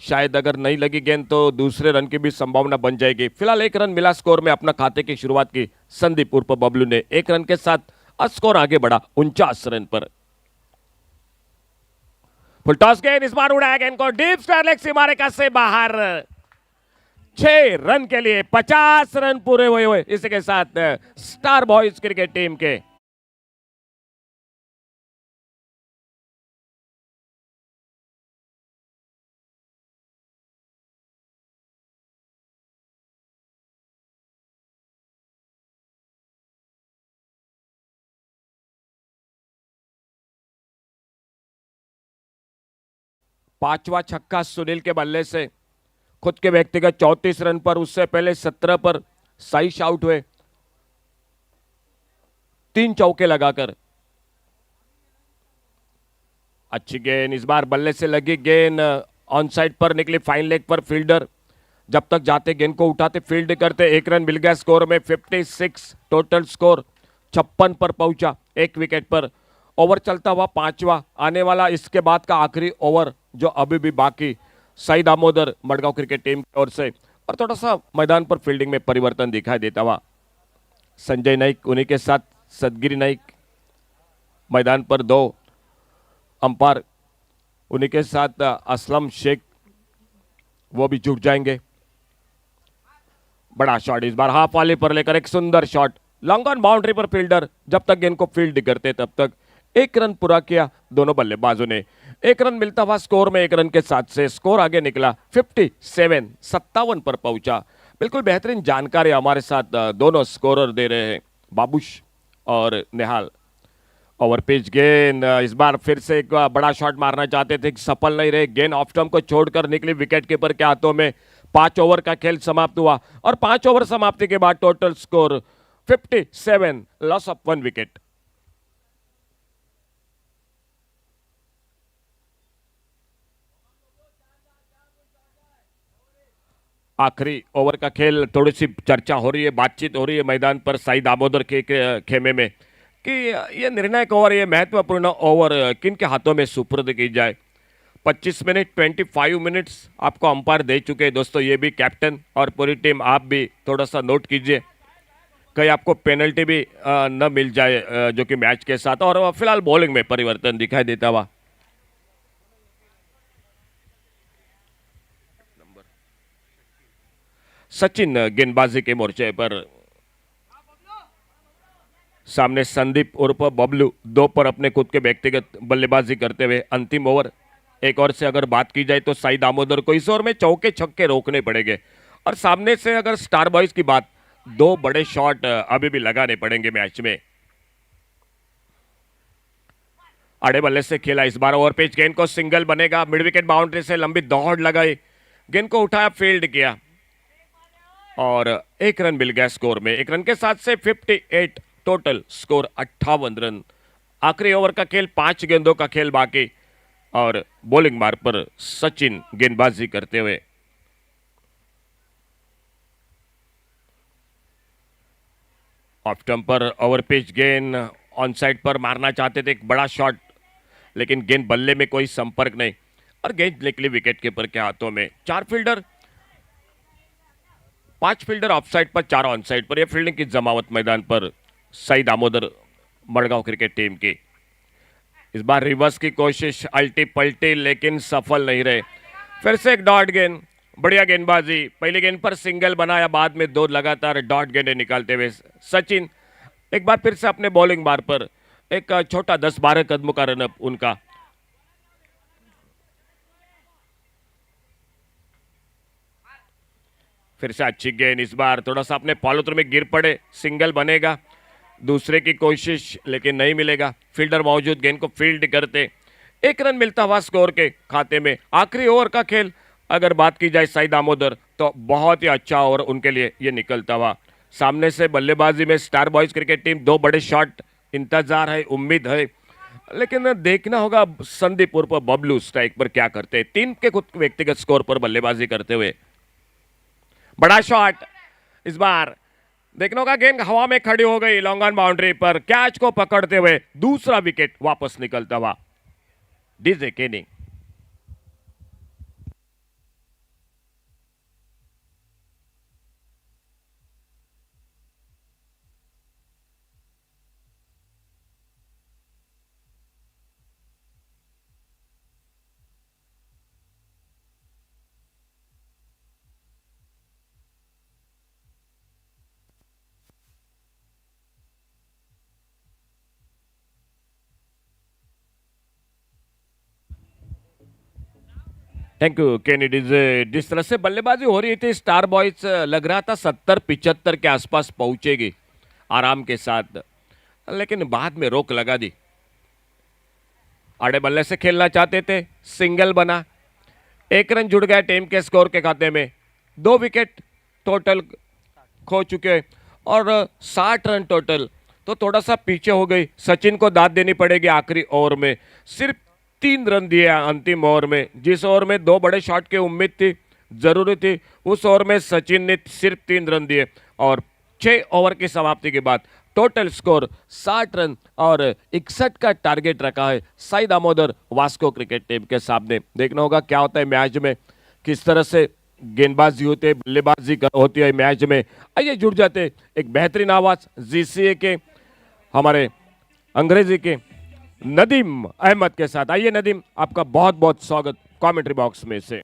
शायद अगर नहीं लगी गेंद तो दूसरे रन की भी संभावना बन जाएगी। फिलहाल एक रन मिला स्कोर में, अपना खाते की शुरुआत की संदीप उर्फ बबलू ने। एक रन के साथ स्कोर आगे बढ़ा 49 रन पर। फुल टॉस गेंद इस बार उड़ाया गेंद को डीप स्क्वायर लेग सीमा रेखा से बाहर। 6 रन के लिए 50 रन पूरे हुए इसी के साथ स्टार बॉयज क्रिकेट टीम के। पांचवा छक्का सुनील के बल्ले से खुद के व्यक्तिगत 34 रन पर, उससे पहले 17 पर साइश आउट हुए 3 चौके लगाकर। अच्छी गेंद इस बार बल्ले से लगी गेंद ऑन साइड पर निकली, फाइन लेग पर फील्डर जब तक जाते गेंद को उठाते फील्ड करते। एक रन मिल गया स्कोर में 56, टोटल स्कोर 56 पर पहुंचा एक विकेट पर। ओवर चलता हुआ पांचवा आने वाला, इसके बाद का आखिरी ओवर जो अभी भी बाकी, सईद दामोदर मडगांव क्रिकेट टीम की ओर से। और थोड़ा सा मैदान पर फील्डिंग में परिवर्तन दिखाई देता हुआ संजय नाइक, उन्हीं के साथ सदगिरी नाइक मैदान पर, 2 अंपायर उन्हीं के साथ असलम शेख वो भी जुट जाएंगे। बड़ा शॉट इस बार हाफ वाले पर लेकर, एक सुंदर शॉट लॉन्ग ऑन बाउंड्री पर, फील्डर जब तक गेंद को फील्ड करते तब तक। एक रन पूरा किया दोनों बल्लेबाजों ने। एक रन मिलता हुआ स्कोर में, एक रन के साथ से स्कोर आगे निकला 57 पर पहुंचा। बिल्कुल बेहतरीन जानकारी हमारे साथ दोनों स्कोरर दे रहे हैं, बाबूश और निहाल। ओवर पिच गेंद इस बार फिर से एक बड़ा शॉट मारना चाहते थे, सफल नहीं रहे। गेंद ऑफ स्टंप को छोड़कर निकली विकेट कीपर के हाथों में। 5 ओवर का खेल समाप्त हुआ और 5 ओवर समाप्ति के बाद total score 57, loss of 1 wicket. आखिरी ओवर का खेल, थोड़ी सी चर्चा हो रही है, बातचीत हो रही है मैदान पर सईद दामोदर के खेमे में कि ये निर्णायक ओवर, ये महत्वपूर्ण ओवर किन के हाथों में सुपुर्द की जाए। 25 मिनट 25 मिनट्स आपको अंपायर दे चुके हैं दोस्तों, ये भी कैप्टन और पूरी टीम आप भी थोड़ा सा नोट कीजिए, कहीं आपको पेनल्टी भी न मिल जाए जो कि मैच के साथ। और फिलहाल बॉलिंग में परिवर्तन दिखाई देता हुआ सचिन गेंदबाजी के मोर्चे पर, सामने संदीप उर्फ बबलू 2 पर अपने खुद के व्यक्तिगत बल्लेबाजी करते हुए। अंतिम ओवर एक और से अगर बात की जाए तो सईद दामोदर को इस ओवर में चौके छक्के रोकने पड़ेंगे, और सामने से अगर स्टार बॉयज की बात, 2 बड़े शॉट अभी भी लगाने पड़ेंगे मैच में। आड़े बल्ले से खेला, इस बार ओवर पिच गेंद को सिंगल बनेगा, मिड विकेट बाउंड्री से लंबी दौड़ लगाई, गेंद को उठाया, फील्ड किया और 1 रन मिल गया स्कोर में। 1 रन के साथ से 58 टोटल स्कोर 58 रन। आखिरी ओवर का खेल, 5 गेंदों का खेल बाकी और बॉलिंग मार्ग पर सचिन गेंदबाजी करते हुए। ऑफ स्टंप पर ओवर पिच गेंद ऑन साइड पर मारना चाहते थे, एक बड़ा शॉट, लेकिन गेंद बल्ले में कोई संपर्क नहीं और गेंद निकली विकेट कीपर के हाथों में। 5 फील्डर ऑफ साइड पर, 4 ऑन साइड पर। यह फील्डिंग की जमावट मैदान पर सई दामोदर मड़गांव क्रिकेट टीम की। इस बार रिवर्स की कोशिश, अल्टी पल्टी, लेकिन सफल नहीं रहे। फिर से एक डॉट गेंद, बढ़िया गेंदबाजी, पहली गेंद पर सिंगल बनाया, बाद में 2 लगातार डॉट गेंदें निकालते हुए सचिन एक बार फिर से अपने बॉलिंग बार पर एक छोटा 10-12 कदमों का रनअप उनका। फिर से अच्छी गेंद, इस बार थोड़ा सा अपने पॉलोत्र में गिर पड़े, सिंगल बनेगा, दूसरे की कोशिश लेकिन नहीं मिलेगा, फील्डर मौजूद, गेंद को फील्ड करते, 1 रन मिलता हुआ स्कोर के खाते में। आखिरी ओवर का खेल अगर बात की जाए सई दामोदर, तो बहुत ही अच्छा ओवर उनके लिए ये निकलता हुआ। सामने से बल्लेबाजी में स्टार बॉयज क्रिकेट टीम 2 बड़े शॉट इंतजार है, उम्मीद है, लेकिन देखना होगा संदीप उर्फ बबलू स्ट्राइक पर क्या करते हैं। 3 के खुद व्यक्तिगत स्कोर पर बल्लेबाजी करते हुए। बड़ा शॉट, इस बार देखने होगा, गेंद हवा में खड़ी हो गई, लॉन्ग ऑन बाउंड्री पर, कैच को पकड़ते हुए दूसरा विकेट वापस निकलता हुआ डीजे केनिंग। थैंक यू केनी डीजे। जिस तरह से बल्लेबाजी हो रही थी, स्टार बॉयज लग रहा था 70-75 के आसपास पहुंचेगी आराम के साथ, लेकिन बाद में रोक लगा दी। आड़े बल्ले से खेलना चाहते थे, सिंगल बना, 1 रन जुड़ गया टीम के स्कोर के खाते में। 2 विकेट टोटल खो चुके और 60 रन टोटल, तो थोड़ा सा पीछे हो गई। सचिन को दाद देनी पड़ेगी आखिरी ओवर में, सिर्फ 3 रन दिए अंतिम ओवर में। जिस ओवर में 2 बड़े शॉट की उम्मीद थी, जरूरी थी, उस ओवर में सचिन ने सिर्फ 3 रन दिए और 6 ओवर की समाप्ति के बाद टोटल स्कोर 60 रन और 61 का टारगेट रखा है Sai Damodar Vasco cricket team के सामने। देखना होगा क्या होता है मैच में, किस तरह से गेंदबाजी होते, बल्लेबाजी होती है मैच में। आइए जुड़ जाते एक बेहतरीन आवाज जीसीए के, हमारे अंग्रेजी के नदीम अहमद के साथ। आइए नदीम, आपका बहुत बहुत स्वागत कमेंट्री बॉक्स में से।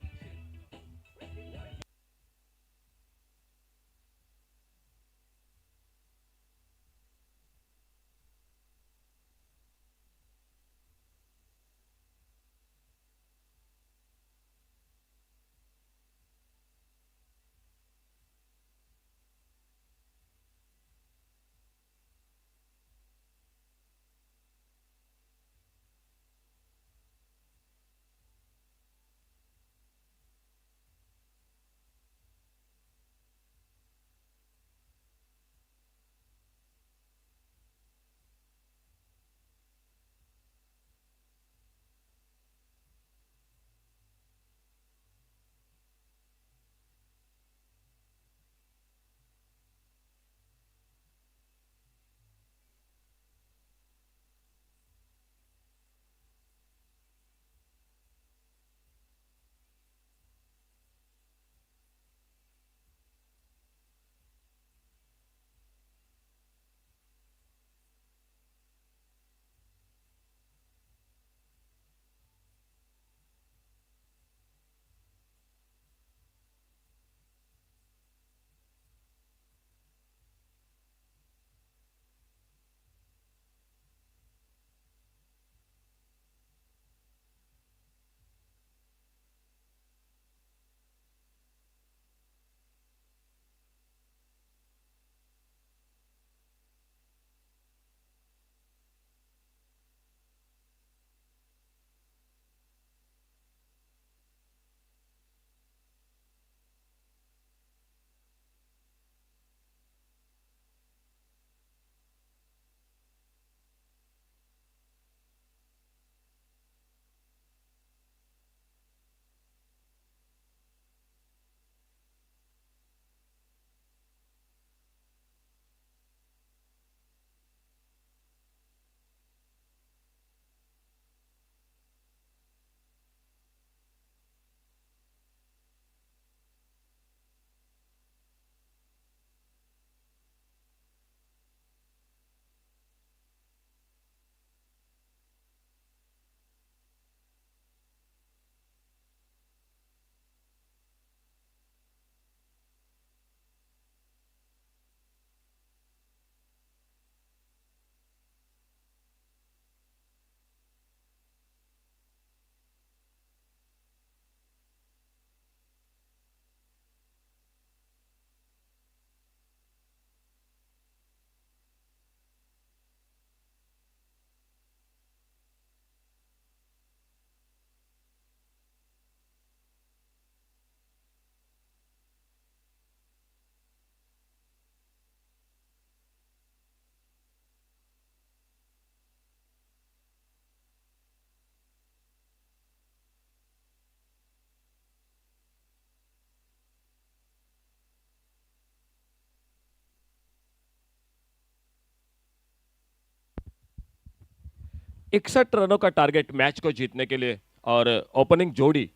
61 रनों का टारगेट मैच को जीतने के लिए और ओपनिंग जोड़ी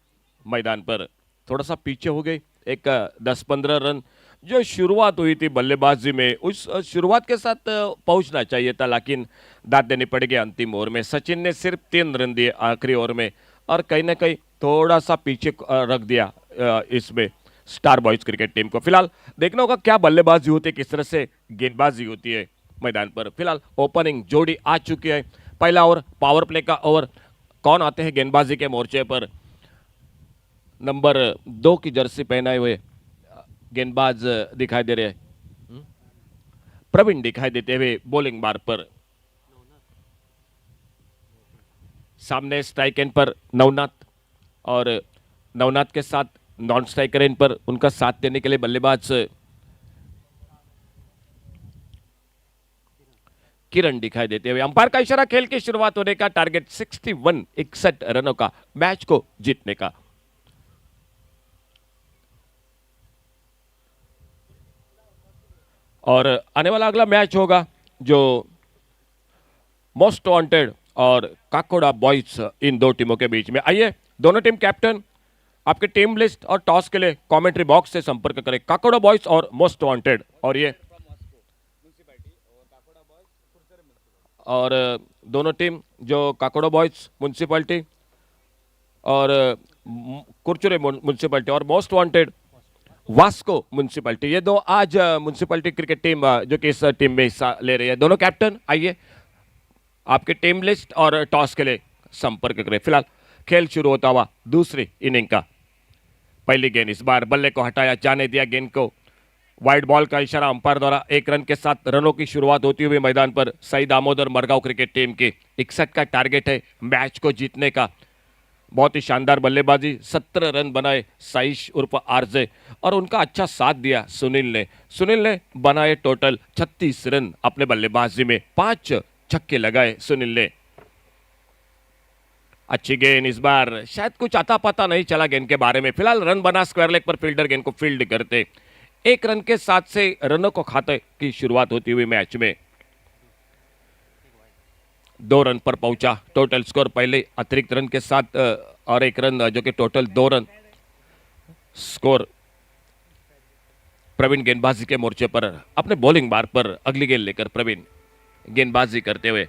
मैदान पर थोड़ा सा पीछे हो गई। एक 10-15 रन जो शुरुआत हुई थी बल्लेबाजी में, उस शुरुआत के साथ पहुंचना चाहिए था, लेकिन दाद देनी पड़ेगी अंतिम ओवर में। सचिन ने सिर्फ 3 रन दिए आखिरी ओवर में और कहीं ना कहीं थोड़ा सा पीछे रख दिया इसमें स्टार बॉयज क्रिकेट टीम को। फिलहाल देखना होगा क्या बल्लेबाजी होती है, किस तरह से गेंदबाजी होती है मैदान पर। फिलहाल ओपनिंग जोड़ी आ चुकी है। पहला ओवर पावर प्ले का ओवर। कौन आते हैं गेंदबाजी के मोर्चे पर? नंबर 2 की जर्सी पहनाए हुए गेंदबाज दिखाई दे रहे हैं। प्रवीण दिखाई देते हुए बॉलिंग बार पर। सामने स्ट्राइक एंड पर नवनाथ और नवनाथ के साथ नॉन स्ट्राइकर एंड पर उनका साथ देने के लिए बल्लेबाज किरण दिखाई देते हुए। अंपायर का इशारा, खेल की शुरुआत होने का। टारगेट 61 रनों का मैच को जीतने का। और आने वाला अगला मैच होगा जो मोस्ट वांटेड और काकोड़ा बॉयज इन दो टीमों के बीच में। आइए दोनों टीम कैप्टन आपके टीम लिस्ट और टॉस के लिए कमेंट्री बॉक्स से संपर्क करें। काकोड़ा बॉयज और मोस्ट वांटेड, और ये और दोनों टीम जो काकोड़ा बॉयज म्युनिसिपैलिटी और कुरचुरे म्युनिसिपैलिटी और मोस्ट वांटेड वास्को म्युनिसिपैलिटी, ये दो आज म्युनिसिपैलिटी क्रिकेट टीम जो कि इस टीम में हिस्सा ले रही है। दोनों कैप्टन आइए आपके टीम लिस्ट और टॉस के लिए संपर्क करें। फिलहाल खेल शुरू होता हुआ दूसरी इनिंग का। पहली गेंद, इस बार बल्ले को हटाया जाने दिया गेंद को। वाइड बॉल का इशारा अंपायर द्वारा। 1 रन के साथ रनों की शुरुआत होती हुई मैदान पर सई दामोदर मरगांव क्रिकेट टीम की 61 का टारगेट है मैच को जीतने का। बहुत ही शानदार बल्लेबाजी, 17 रन बनाए साइश उर्फ आरजे और उनका अच्छा साथ दिया सुनील ने बनाए टोटल 36 रन अपने बल्लेबाजी में। 5 छक्के लगाए सुनील ने। अच्छी गेंद, इस बार शायद कुछ आता पता नहीं चला गेंद के बारे में। फिलहाल रन बना स्क्वायर लेग पर, फील्डर गेंद को फील्ड करते। 1 रन के साथ से रनों को खाते की शुरुआत होती हुई मैच में 2 रन पर पहुंचा टोटल स्कोर। पहले अतिरिक्त रन के साथ और 1 रन जो कि टोटल 2 रन स्कोर। प्रवीण गेंदबाजी के मोर्चे पर अपने बॉलिंग बार पर अगली गेंद लेकर प्रवीण गेंदबाजी करते हुए।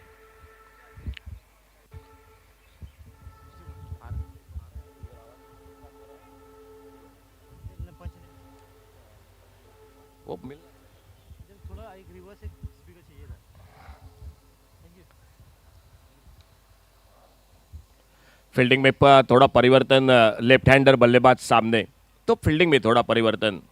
वो मिल थोड़ा एक रिवर्स एक स्पीकर चाहिए था। Thank you. फील्डिंग में थोड़ा परिवर्तन, लेफ्ट हैंडर बल्लेबाज सामने, तो फील्डिंग में थोड़ा परिवर्तन।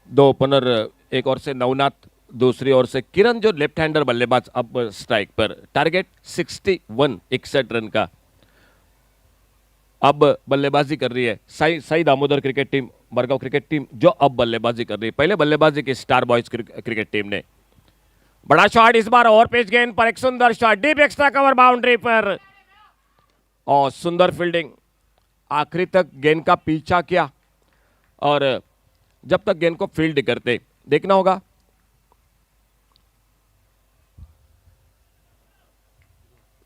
दो ओपनर, एक ओर से नवनाथ, दूसरी ओर से किरण जो लेफ्ट हैंडर बल्लेबाज अब स्ट्राइक पर। टारगेट 61 रन का। अब बल्लेबाजी कर रही है Sai Damodar cricket team, Margao cricket team जो अब बल्लेबाजी कर रही है। पहले बल्लेबाजी की स्टार बॉयज क्रिकेट टीम ने। बड़ा शॉट, इस बार ओवर पिच गेंद पर एक सुंदर shot, deep extra cover boundary पर और सुंदर फील्डिंग। आखिरी तक गेंद का पीछा किया और जब तक गेंद को फील्ड करते। देखना होगा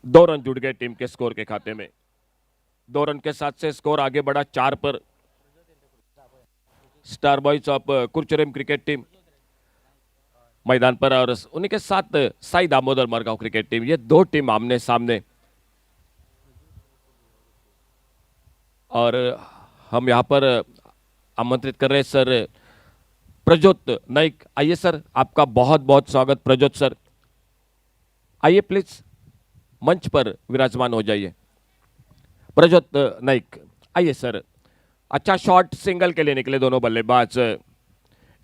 दो रन जुड़ गए टीम के स्कोर के खाते में। 2 रन के साथ से स्कोर आगे बढ़ा 4 पर। Star boys of Curchorem cricket team मैदान पर और उन्हीं के साथ साई दामोदर मरगांव क्रिकेट टीम, ये 2 टीम आमने सामने। और हम यहां पर आमंत्रित कर रहे हैं सर प्रज्योत नाइक। आइए सर, आपका बहुत बहुत स्वागत। प्रज्योत सर आइए प्लीज मंच पर विराजमान हो जाइए। प्रज्योत नाइक आइए सर। अच्छा शॉट, सिंगल के लिए निकले दोनों बल्लेबाज।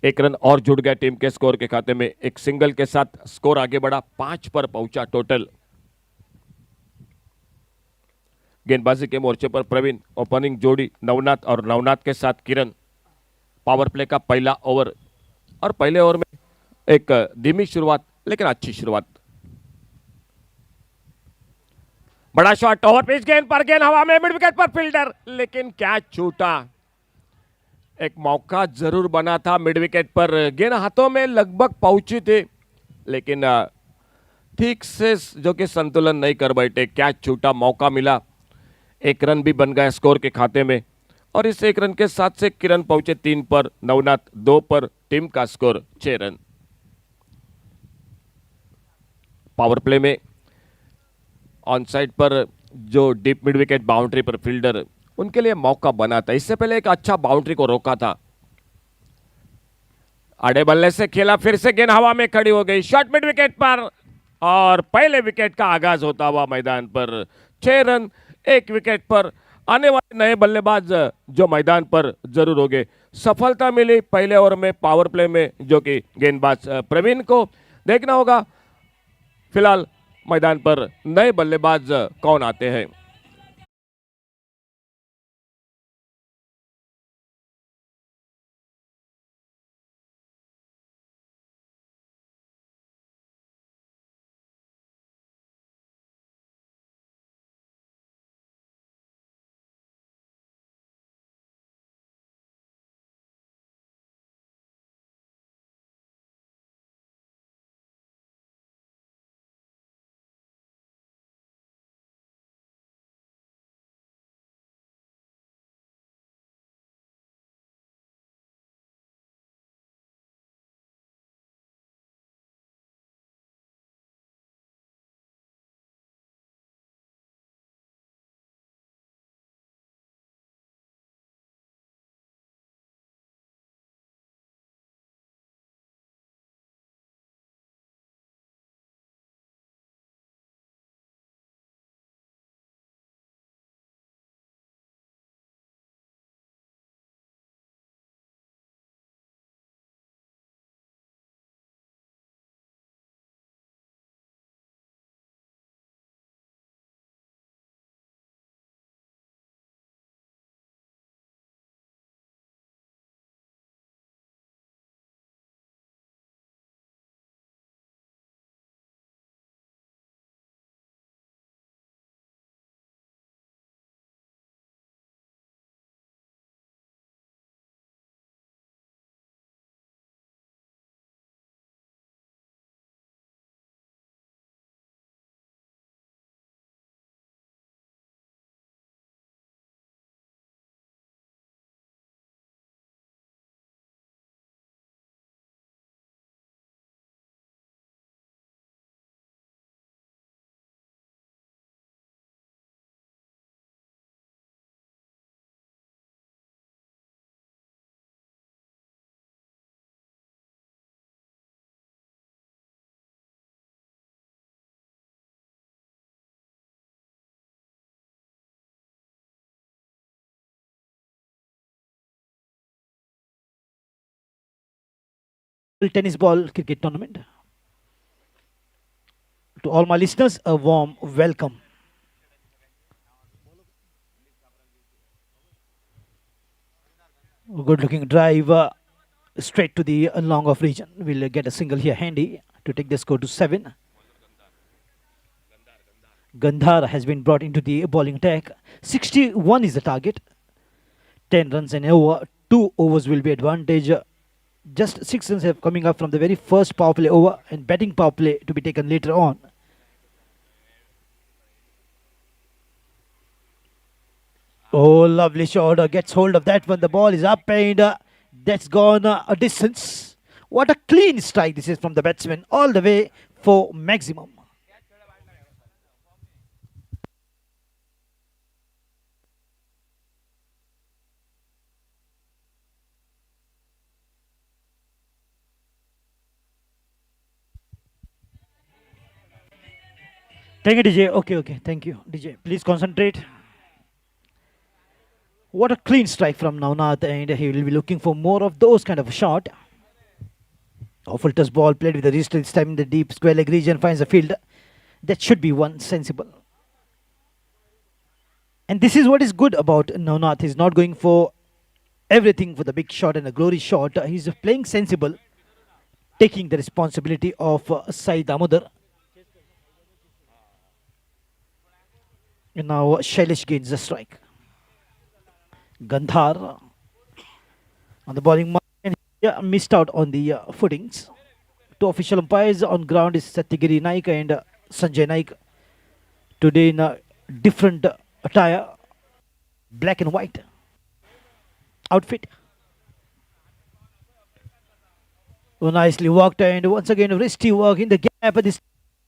1 रन और जुड़ गया टीम के स्कोर के खाते में। एक सिंगल के साथ स्कोर आगे बढ़ा, 5 पर पहुंचा टोटल। गेंदबाजी के मोर्चे पर प्रवीण, ओपनिंग जोड़ी नवनाथ और नवनाथ के साथ किरण। पावर प्ले का पहला ओवर और पहले ओवर में एक धीमी शुरुआत लेकिन अच्छी शुरुआत। बड़ा शॉट, ओवर पिच गेंद पर, गेंद हवा में, मिड विकेट पर फील्डर, लेकिन कैच छूटा। एक मौका जरूर बना था मिड विकेट पर, गेंद हाथों में लगभग पहुंची थी, लेकिन ठीक से जो कि संतुलन नहीं कर बैठे, कैच छूटा, मौका मिला, एक रन भी बन गया स्कोर के खाते में। और इस एक रन के साथ से किरण पहुंचे 3 पर, नवनाथ 2 पर, टीम का स्कोर 6 रन। पावर प्ले में ऑन साइड पर जो डीप मिड विकेट बाउंड्री पर फील्डर, उनके लिए मौका बना था। इससे पहले एक अच्छा बाउंड्री को रोका था। आड़े बल्ले से खेला, फिर से गेंद हवा में खड़ी हो गई, शॉट मिड विकेट पर, और पहले विकेट का आगाज होता हुआ मैदान पर 6 रन। एक विकेट पर आने वाले नए बल्लेबाज जो मैदान पर जरूर होंगे। सफलता मिली पहले ओवर में पावर प्ले में, जो कि गेंदबाज प्रवीण को। देखना होगा फिलहाल मैदान पर नए बल्लेबाज कौन आते हैं। Tennis ball cricket tournament. To all my listeners, a warm welcome. Good looking drive straight to the long off region. We'll get a single here handy to take the score to 7. Gandhar has been brought into the bowling attack. 61 is the target. 10 runs and over. 2 overs will be advantage. Just 6 runs have coming up from the very first power play over, and batting power play to be taken later on. Oh, lovely shot. Gets hold of that one. The ball is up and that's gone a distance. What a clean strike this is from the batsman, all the way for maximum. Thank you, DJ. Okay. Thank you, DJ. Please concentrate. What a clean strike from Navnath, and he will be looking for more of those kind of a shot. Fulter's ball played with the wrist this time in the deep square leg region finds a field. That should be one sensible. And this is what is good about Navnath. He's not going for everything for the big shot and a glory shot. He's playing sensible, taking the responsibility of Sai Damodar. And now Shailesh gains the strike. Gandhar on the bowling mark, and he missed out on the footings. Two official umpires on ground is Satyagiri Naik and Sanjay Naik. Today in a different attire, black and white outfit. Oh, nicely worked, and once again wristy work in the gap. This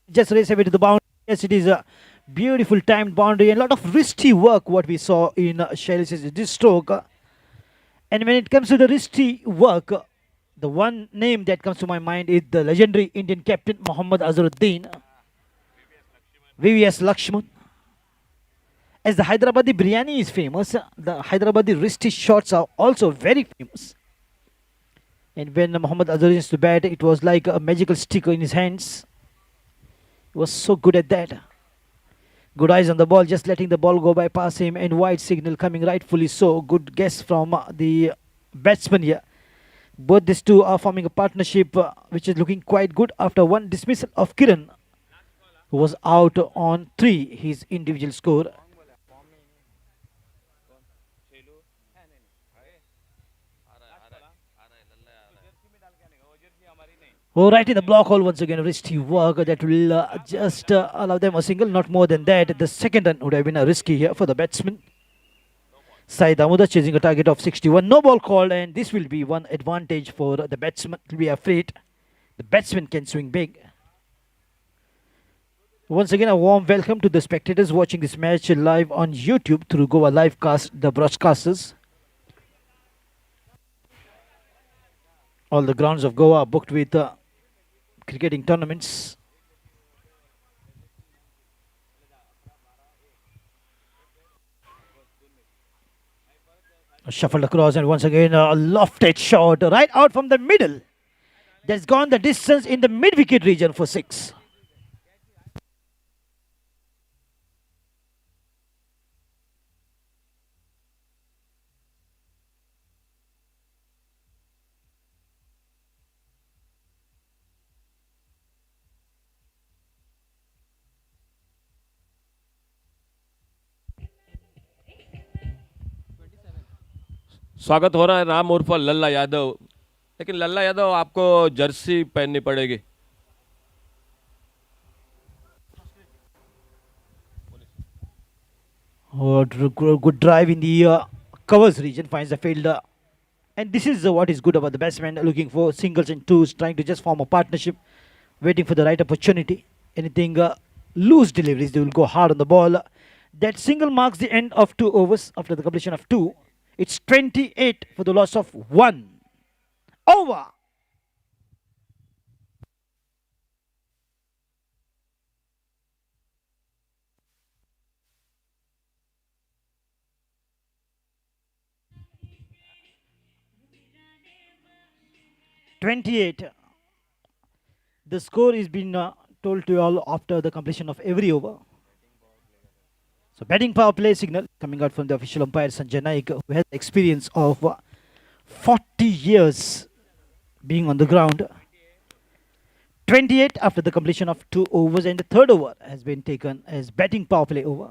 just race away to the boundary. Yes, it is a beautiful timed boundary and a lot of wristy work what we saw in Shailish's this stroke. And when it comes to the wristy work, the one name that comes to my mind is the legendary Indian captain Mohammad Azharuddin, VVS Lakshman. As the Hyderabadi biryani is famous, the Hyderabadi wristy shots are also very famous. And when Mohammad Azharuddin used to bat, it was like a magical stick in his hands. He was so good at that. Good eyes on the ball, just letting the ball go by past him, and wide signal coming rightfully so. Good guess from the batsman here. Both these two are forming a partnership which is looking quite good after one dismissal of Kiran, who was out on 3, his individual score. Oh, right in the block hole once again, risky work that will just allow them a single, not more than that. The second run would have been a risky here for the batsman. Sai Damoda chasing a target of 61. No ball called, and this will be one advantage for the batsman. To be afraid the batsman can swing big. Once again, a warm welcome to the spectators watching this match live on YouTube through Goa Livecast, the broadcasters. All the grounds of Goa are booked with cricketing tournaments. Shuffled across, and once again a lofted shot right out from the middle. That's gone the distance in the mid-wicket region for 6. स्वागत हो रहा है राम उर्फ लल्ला यादव, लेकिन लल्ला यादव आपको जर्सी पहननी पड़ेगी. Oh, good drive in the covers region, finds the fielder. And this is what is good about the batsman, looking for singles and twos, trying to just form a partnership, waiting for the right opportunity. Anything loose deliveries, they will go hard on the ball. That single marks the end of 2 overs after the completion of 2. It's 28 for the loss of 1. Over. The score is been told to you all after the completion of every over. So batting power play signal coming out from the official umpire Sanjay Naik, who has experience of 40 years being on the ground. 28 after the completion of 2 overs, and the third over has been taken as batting power play over.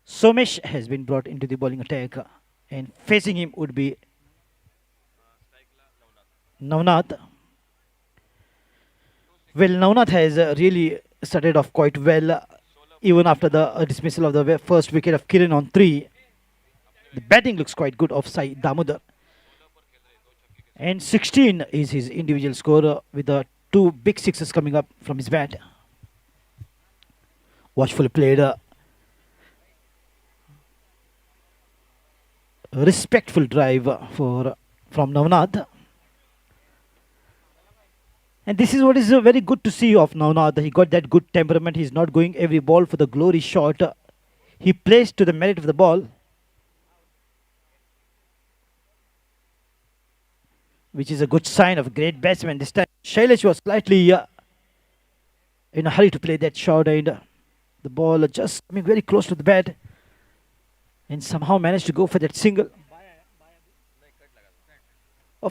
Somesh has been brought into the bowling attack, and facing him would be Navnath. Well, Navnath has really started off quite well, even after the dismissal of the first wicket of Kiran on 3. The batting looks quite good of Sai Damodar. And 16 is his individual score with the 2 big sixes coming up from his bat. Watchfully played. Respectful drive from Navnath. And this is what is very good to see of Navnath. He got that good temperament. He's not going every ball for the glory shot. He plays to the merit of the ball, which is a good sign of a great batsman. This time Shailesh was slightly in a hurry to play that shot, and the ball just coming very close to the bat, and somehow managed to go for that single.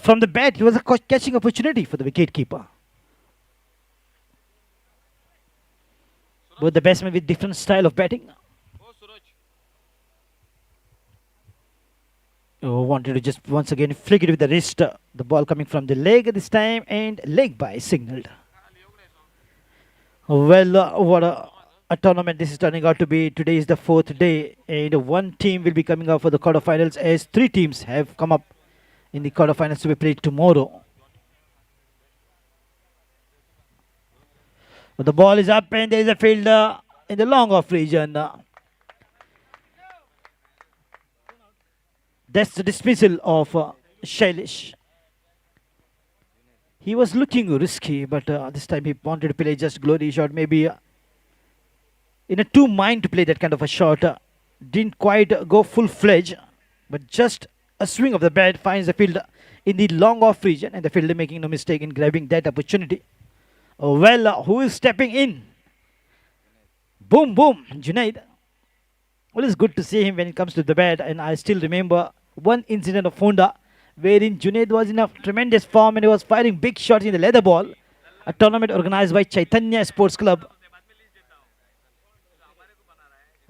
From the bat, he was a catching opportunity for the wicketkeeper. Both the batsmen with different style of batting. Wanted to just once again flick it with the wrist. The ball coming from the leg this time, and leg by signaled. Well, what a tournament this is turning out to be. Today is the fourth day, and one team will be coming up for the quarterfinals, as three teams have come up in the quarterfinals to be played tomorrow. But the ball is up, and there is a fielder in the long off region. That's the dismissal of Shailish. He was looking risky, but this time he wanted to play just glory shot. Maybe in a two mind to play that kind of a shot. Didn't quite go full fledged, but just a swing of the bat finds the fielder in the long off region, and the fielder making no mistake in grabbing that opportunity. Who is stepping in? Boom, boom, Junaid. Well, it's good to see him when it comes to the bat, and I still remember one incident of Honda wherein Junaid was in a tremendous form and he was firing big shots in the leather ball, a tournament organized by Chaitanya Sports Club,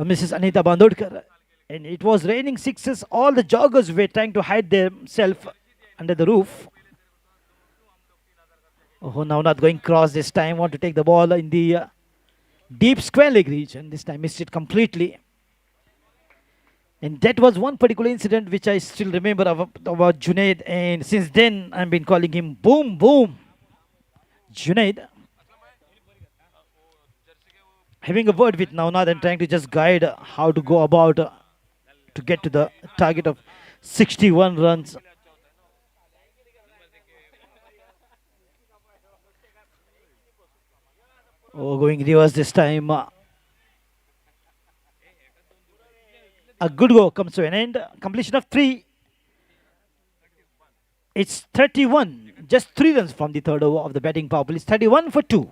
Mrs. Anita Bandodkar. And it was raining sixes. All the joggers were trying to hide themselves under the roof. Oh, now not going cross this time. Want to take the ball in the deep square leg region. This time missed it completely. And that was one particular incident which I still remember about Junaid. And since then, I've been calling him Boom Boom Junaid. Having a word with Navnad and trying to just guide how to go about to get to the target of 61 runs. Oh, going reverse this time. A good go comes to an end. Completion of 3. It's 31. Just 3 runs from the third over of the batting power play. It's 31 for 2.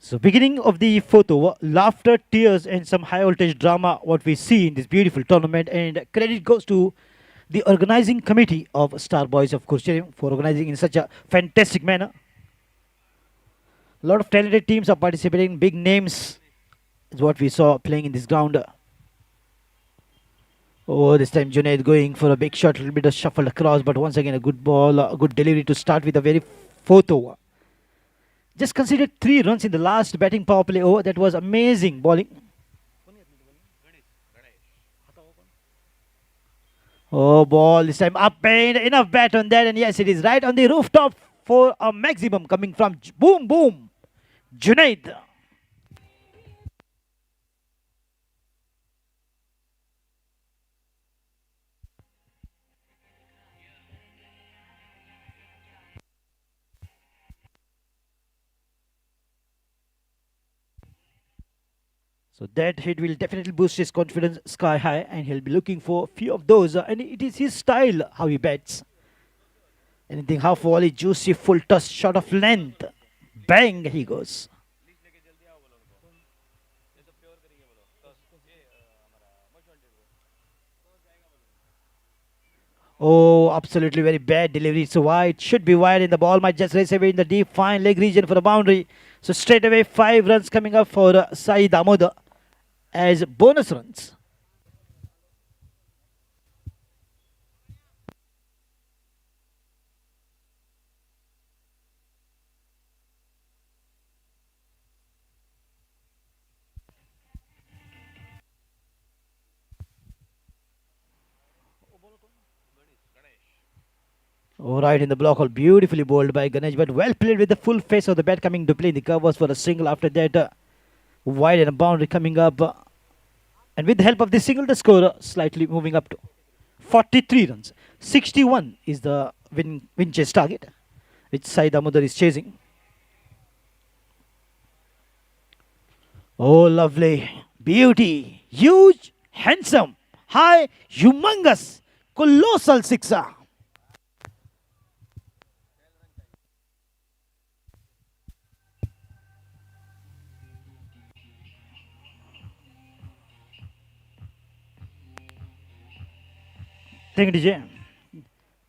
So beginning of the fourth over, laughter, tears and some high voltage drama what we see in this beautiful tournament, and credit goes to the organizing committee of Star Boys of Kurselim for organizing in such a fantastic manner. A lot of talented teams are participating, big names is what we saw playing in this ground. Oh, this time Junaid going for a big shot, a little bit of shuffle across, but once again a good ball, a good delivery to start with the very fourth over. Just considered 3 runs in the last batting power play over. That was amazing bowling. Oh, ball this time up and enough bat on that. And yes, it is right on the rooftop for a maximum coming from Boom Boom Junaid. So that hit will definitely boost his confidence sky high, and he'll be looking for a few of those. And it is his style how he bats. Anything half volley, juicy, full toss, shot of length. Bang, he goes. Oh, absolutely very bad delivery. It's wide. Should be wide, and the ball might just race away in the deep, fine leg region for the boundary. So straight away, 5 runs coming up for Saeed Damodar as bonus runs. Oh, right in the block hole, beautifully bowled by Ganesh, but well played with the full face of the bat coming to play in the covers for a single. After that, wide and a boundary coming up. And with the help of this single, the score slightly moving up to 43 runs. 61 is the win chase target, which Saeed Damodar is chasing. Oh, lovely. Beauty. Huge, handsome, high, humongous, colossal sixer. Thank you, DJ.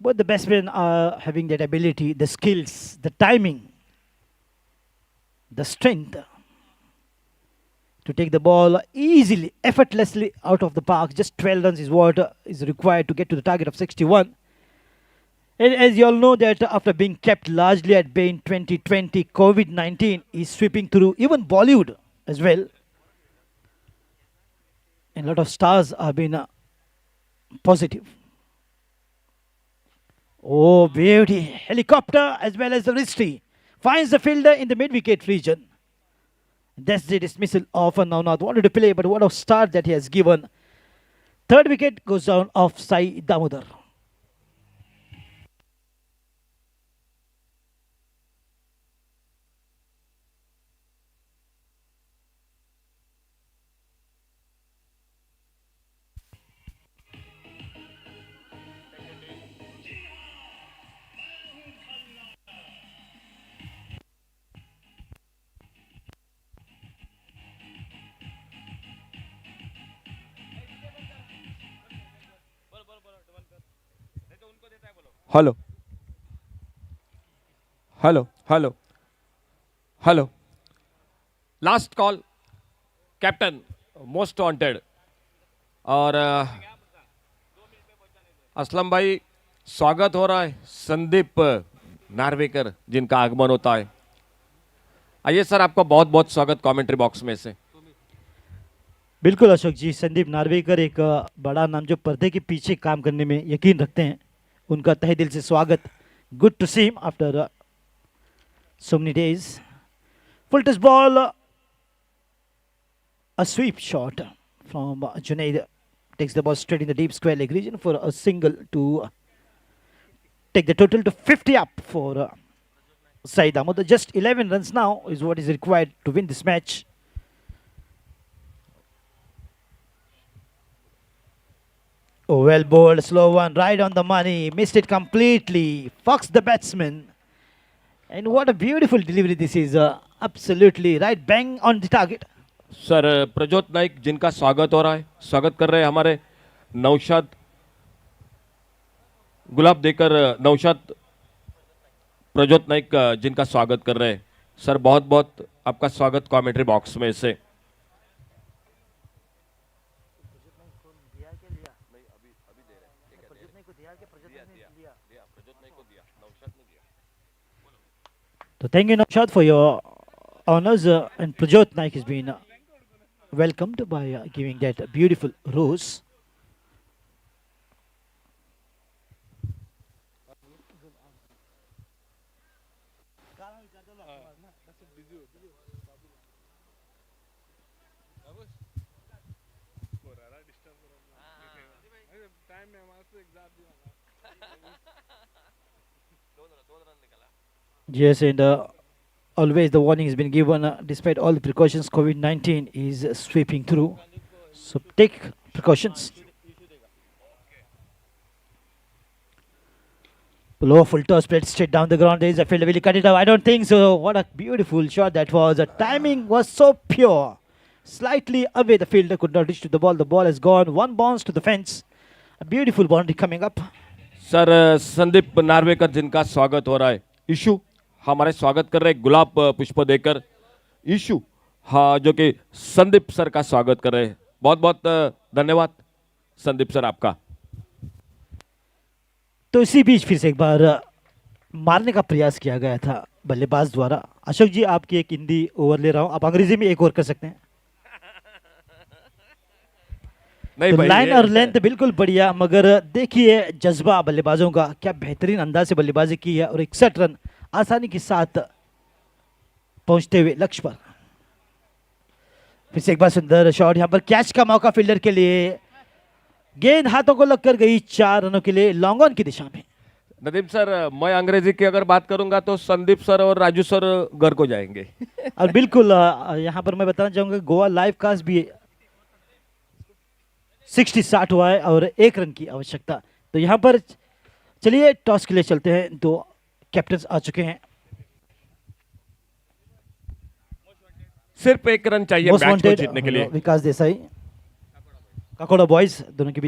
Both the batsmen are having that ability, the skills, the timing, the strength to take the ball easily, effortlessly out of the park. Just 12 runs is what is required to get to the target of 61. And as you all know that after being kept largely at bay in 2020, COVID-19 is sweeping through even Bollywood as well. And a lot of stars have been positive. Oh, beauty. Helicopter as well as the wristy. Finds the fielder in the mid-wicket region. That's the dismissal of Navnath. Wanted to play, but what a start that he has given. Third wicket goes down off Sai Damodar. Hello hello hello hello last call captain most wanted और असलम भाई स्वागत हो रहा है संदीप नार्वेकर जिनका आगमन होता है। आइए सर, आपका बहुत बहुत स्वागत कमेंट्री बॉक्स में से। बिल्कुल अशोक जी, संदीप नार्वेकर एक बड़ा नाम जो पर्दे के पीछे काम करने में यकीन रखते हैं, उनका तहे दिल से स्वागत। Good to see him after so many days. Full toss ball, a sweep shot from Junaid takes the ball straight in the deep square leg region for a single to take the total to 50 up for Saeed Ahmed. Just 11 runs now is what is required to win this match. Oh, well bowled, slow one, right on the money, missed it completely, foxed the batsman. And what a beautiful delivery this is, absolutely right, bang on the target. Sir Prajyot Naik जिनका स्वागत हो रहा है, स्वागत कर रहे हैं हमारे नौशाद गुलाब देकर नौशाद प्रज्योत नाइक जिनका स्वागत कर रहे हैं। सर बहुत बहुत आपका स्वागत कमेंट्री बॉक्स में से। So thank you, Naushad, for your honors, and Prajot Naik has been welcomed by giving that beautiful rose. Yes, and always the warning has been given, despite all the precautions, COVID-19 is sweeping through. So take precautions. Low full toss played straight down the ground. There is a fielder. Will he cut it out? I don't think so. What a beautiful shot that was. The timing was so pure. Slightly away, the fielder could not reach to the ball. The ball has gone. One bounce to the fence. A beautiful boundary coming up. Sir Sandeep Narvekar जिनका स्वागत हो रहा है, इशू हमारे स्वागत कर रहे हैं गुलाब पुष्प देकर। इशू हाँ, जो कि संदीप सर का स्वागत कर रहे हैं। बहुत बहुत धन्यवाद संदीप सर आपका। तो इसी बीच फिर से एक बार मारने का प्रयास किया गया था बल्लेबाज द्वारा। अशोक जी, आपकी एक हिंदी ओवर ले रहा हूं, आप अंग्रेजी में एक ओवर कर सकते हैं। नहीं तो भाई, लाइन और लेंथ बिल्कुल बढ़िया, मगर देखिए जज्बा बल्लेबाजों का, क्या बेहतरीन अंदाज से बल्लेबाजी की है और 61 रन आसानी के साथ पहुंचते हुए लक्ष्य पर। फिर से एक बार सुंदर शॉट, यहां पर कैच का मौका फील्डर के लिए। गेंद हाथों को लगकर गई 4 रनों के लिए लॉन्ग ऑन की दिशा में। नदीम सर, मैं अंग्रेजी की अगर बात करूंगा तो संदीप सर और राजू सर घर को जाएंगे। और बिल्कुल यहाँ पर मैं बताना चाहूंगा गोवा लाइव कास्ट भी 60 हुआ है और 1 रन की आवश्यकता। तो यहाँ पर चलिए टॉस के लिए चलते हैं। दो कैप्टन आ चुके हैं। सिर्फ 1 रन चाहिए मोस्ट मैच को वांटेड जीतने के लिए। विकास देसाई, काकोड़ा बॉयज दोनों के बीच